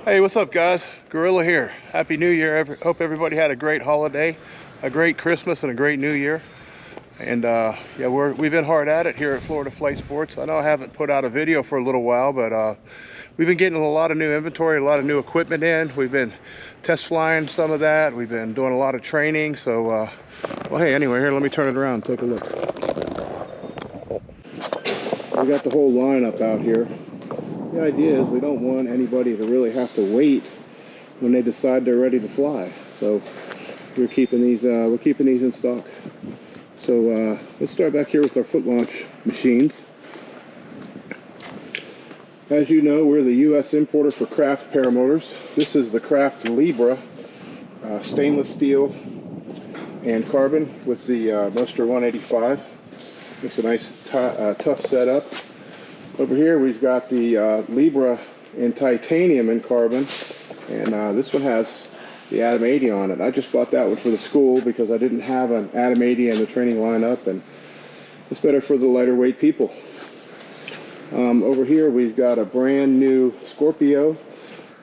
Hey, what's up, guys? Gorilla here. Happy New Year. Hope everybody had a great holiday, a great Christmas, and a great New Year. And yeah, we've been hard at it here at Florida Flight Sports. I know I haven't put out a video for a little while, but we've been getting a lot of new inventory, a lot of new equipment in. We've been test flying some of that. We've been doing a lot of training. So, well, hey, anyway, here, let me turn it around. Take a look. We got the whole lineup out here. The idea is we don't want anybody to really have to wait when they decide they're ready to fly. So we're keeping these in stock. So let's start back here with our foot launch machines. As you know, we're the U.S. importer for Kraft Paramotors. This is the Kraft Libra, stainless steel and carbon with the Moster 185. Makes a nice tough setup. Over here we've got the Libra in titanium and carbon, and this one has the Atom 80 on it. I just bought that one for the school because I didn't have an Atom 80 in the training lineup, and it's better for the lighter weight people. Over here we've got a brand new Scorpio.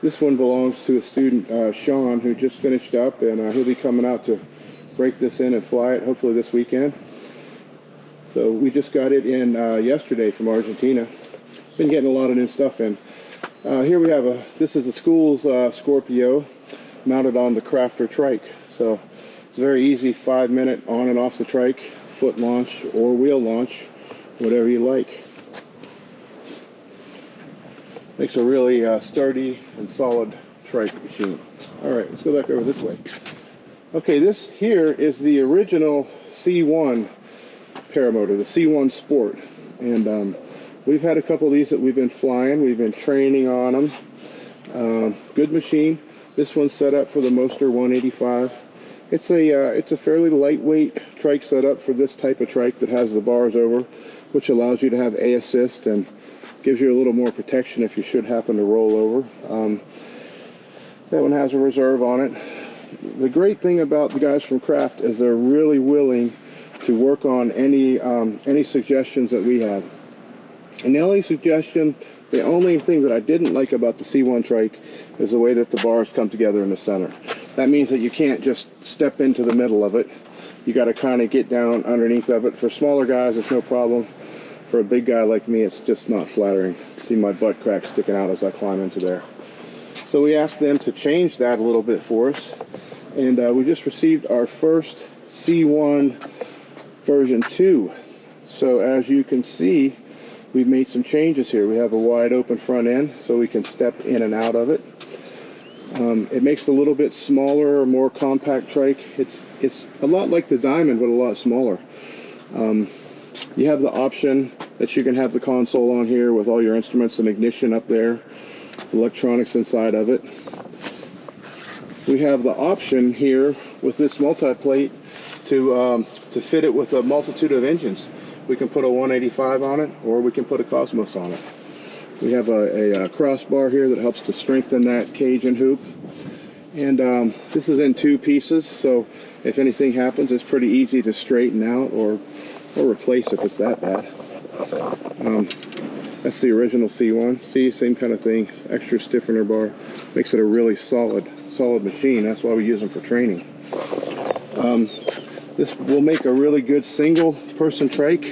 This one belongs to a student, Sean, who just finished up, and he'll be coming out to break this in and fly it hopefully this weekend. So we just got it in yesterday from Argentina. Been getting a lot of new stuff in. Here we have this is the school's Scorpio mounted on the Kraft Trike. So it's a very easy 5-minute on and off the trike, foot launch or wheel launch, whatever you like. Makes a really sturdy and solid trike machine. All right, let's go back over this way. Okay, this here is the original C1 Paramotor, the C1 Sport, and we've had a couple of these that we've been flying. We've been training on them. Good machine. This one's set up for the Moster 185. It's a fairly lightweight trike setup for this type of trike that has the bars over, which allows you to have A assist and gives you a little more protection if you should happen to roll over. That one has a reserve on it. The great thing about the guys from Kraft is they're really willing to work on any suggestions that we have. And the only thing that I didn't like about the C1 trike is the way that the bars come together in the center. That means that you can't just step into the middle of it. You got to kind of get down underneath of it. For smaller guys, it's no problem. For a big guy like me, it's just not flattering. See my butt crack sticking out as I climb into there. So we asked them to change that a little bit for us. And we just received our first C1 version 2. So as you can see, we've made some changes here. We have a wide open front end so we can step in and out of it. It makes it a little bit smaller, more compact trike. It's a lot like the Diamond, but a lot smaller. You have the option that you can have the console on here with all your instruments and ignition up there, electronics inside of it. We have the option here with this multi-plate to fit it with a multitude of engines. We can put a 185 on it, or we can put a Cosmos on it. We have a crossbar here that helps to strengthen that cage and hoop. And this is in 2 pieces, so if anything happens, it's pretty easy to straighten out or replace if it's that bad. That's the original C1. See, same kind of thing, extra stiffener bar. Makes it a really solid machine. That's why we use them for training. This will make a really good single person trike,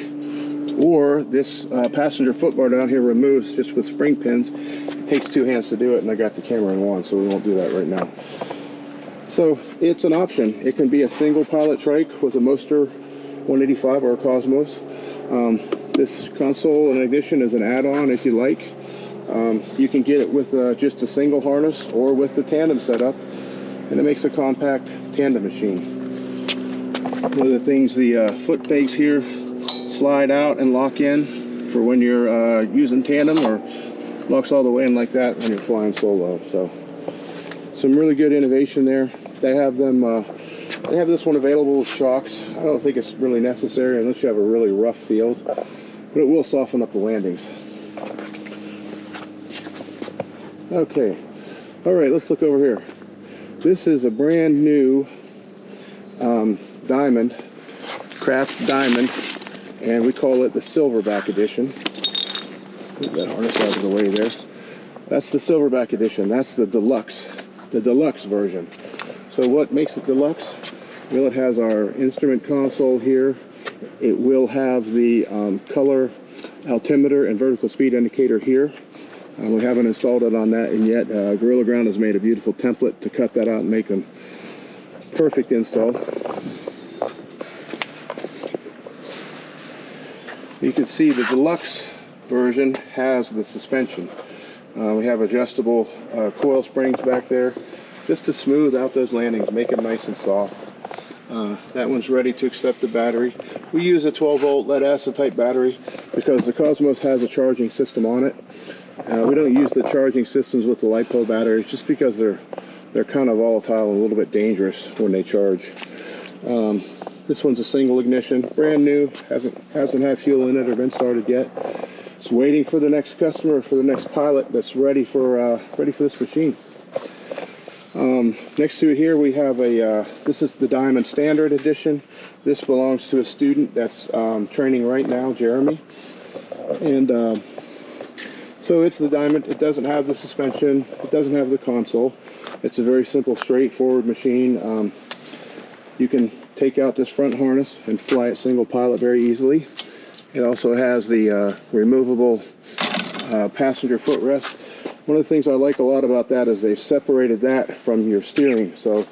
or this passenger foot bar down here removes just with spring pins. It takes 2 hands to do it, and I got the camera in one, so we won't do that right now. So it's an option. It can be a single pilot trike with a Moster 185 or a Cosmos. This console and ignition is an add-on if you like. You can get it with just a single harness or with the tandem setup, and it makes a compact tandem machine. One of the things, the foot pegs here slide out and lock in for when you're using tandem, or locks all the way in like that when you're flying solo. So some really good innovation there. They have this one available with shocks. I don't think it's really necessary unless you have a really rough field, but it will soften up the landings. Okay, all right, let's look over here. This is a brand new Diamond, Kraft Diamond, and we call it the Silverback Edition. Move that harness out of the way there. That's the Silverback edition. That's the deluxe version. So what makes it deluxe? Well, it has our instrument console here. It will have the color altimeter and vertical speed indicator here. We haven't installed it on that yet. Gorilla Ground has made a beautiful template to cut that out and make them perfect install. You can see the deluxe version has the suspension. We have adjustable coil springs back there just to smooth out those landings, make them nice and soft. That one's ready to accept the battery. We use a 12-volt lead acid type battery because the Cosmos has a charging system on it. We don't use the charging systems with the LiPo batteries just because they're kind of volatile and a little bit dangerous when they charge. This one's a single ignition, brand new, hasn't had fuel in it or been started yet. It's waiting for the next customer, for the next pilot that's ready for this machine. Next to it here we have this is the Diamond Standard Edition. This belongs to a student that's training right now, Jeremy. And so it's the Diamond. It doesn't have the suspension. It doesn't have the console. It's a very simple, straightforward machine. You can take out this front harness and fly it single pilot very easily. It also has the removable passenger footrest. One of the things I like a lot about that is they separated that from your steering, so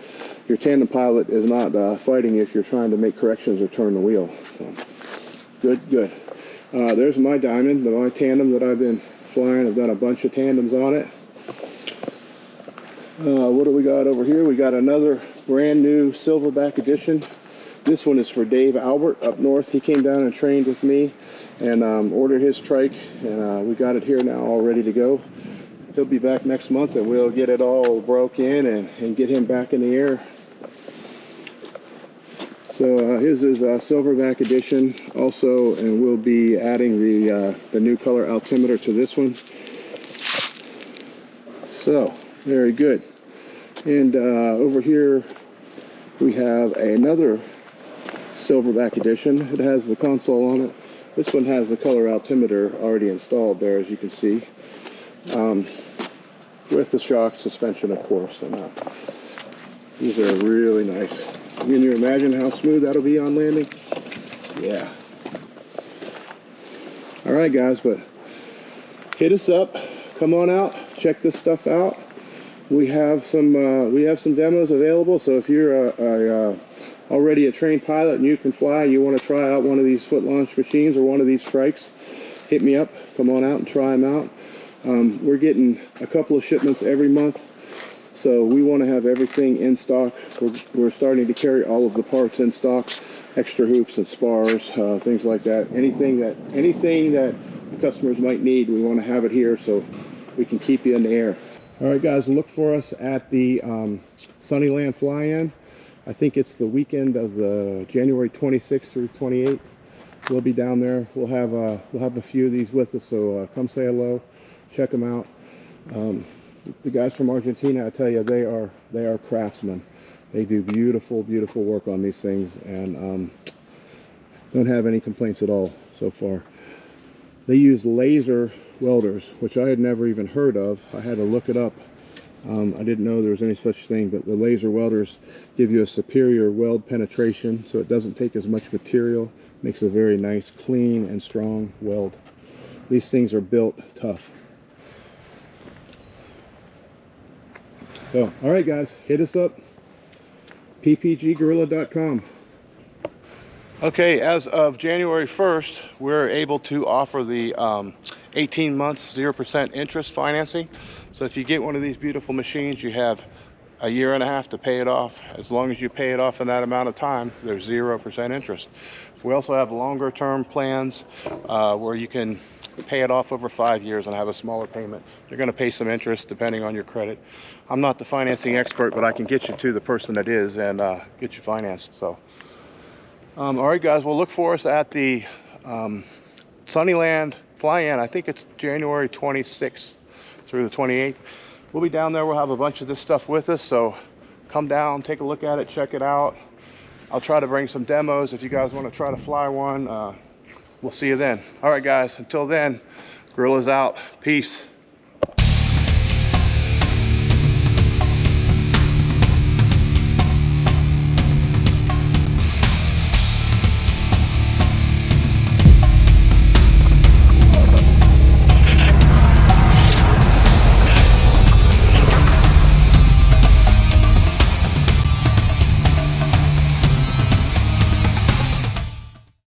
your tandem pilot is not fighting if you're trying to make corrections or turn the wheel. So, good. There's my Diamond, my tandem that I've been flying. I've done a bunch of tandems on it. What do we got over here? We got another brand new Silverback edition. This one is for Dave Albert up north. He came down and trained with me and ordered his trike, and we got it here now all ready to go. He'll be back next month and we'll get it all broke in and get him back in the air. So his is a Silverback edition also, and we'll be adding the new color altimeter to this one. So very good. And over here we have another Silverback edition. It has the console on it. This one has the color altimeter already installed there, as you can see, with the shock suspension, of course. And these are really nice. Can you imagine how smooth that'll be on landing? Yeah. All right, guys, but hit us up. Come on out. Check this stuff out. We have some demos available. So if you're already a trained pilot and you can fly, you want to try out one of these foot launch machines or one of these trikes, hit me up. Come on out and try them out. We're getting a couple of shipments every month, so we want to have everything in stock. We're starting to carry all of the parts in stock, extra hoops and spars, things like that. Anything that the customers might need, we want to have it here so we can keep you in the air. All right, guys, look for us at the Sunnyland Fly-In. I think it's the weekend of the January 26th through 28th. We'll be down there. We'll have a few of these with us, so come say hello. Check them out. The guys from Argentina, I tell you, they are craftsmen. They do beautiful work on these things, and don't have any complaints at all so far. They use laser welders, which I had never even heard of. I had to look it up. I didn't know there was any such thing, but the laser welders give you a superior weld penetration, so it doesn't take as much material. Makes a very nice, clean, and strong weld. These things are built tough. So, all right, guys, hit us up, ppggorilla.com. Okay, as of January 1st, we're able to offer the 18 months, 0% interest financing. So if you get one of these beautiful machines, you have a year and a half to pay it off. As long as you pay it off in that amount of time, there's 0% interest. We also have longer term plans where you can pay it off over 5 years and have a smaller payment. You're going to pay some interest depending on your credit. I'm not the financing expert, but I can get you to the person that is and get you financed. So, all right, guys, well, look for us at the Sunnyland Fly-In. I think it's January 26th through the 28th. We'll be down there. We'll have a bunch of this stuff with us, so come down, take a look at it, check it out. I'll try to bring some demos if you guys want to try to fly one. We'll see you then. All right, guys, until then, Gorilla's out. Peace.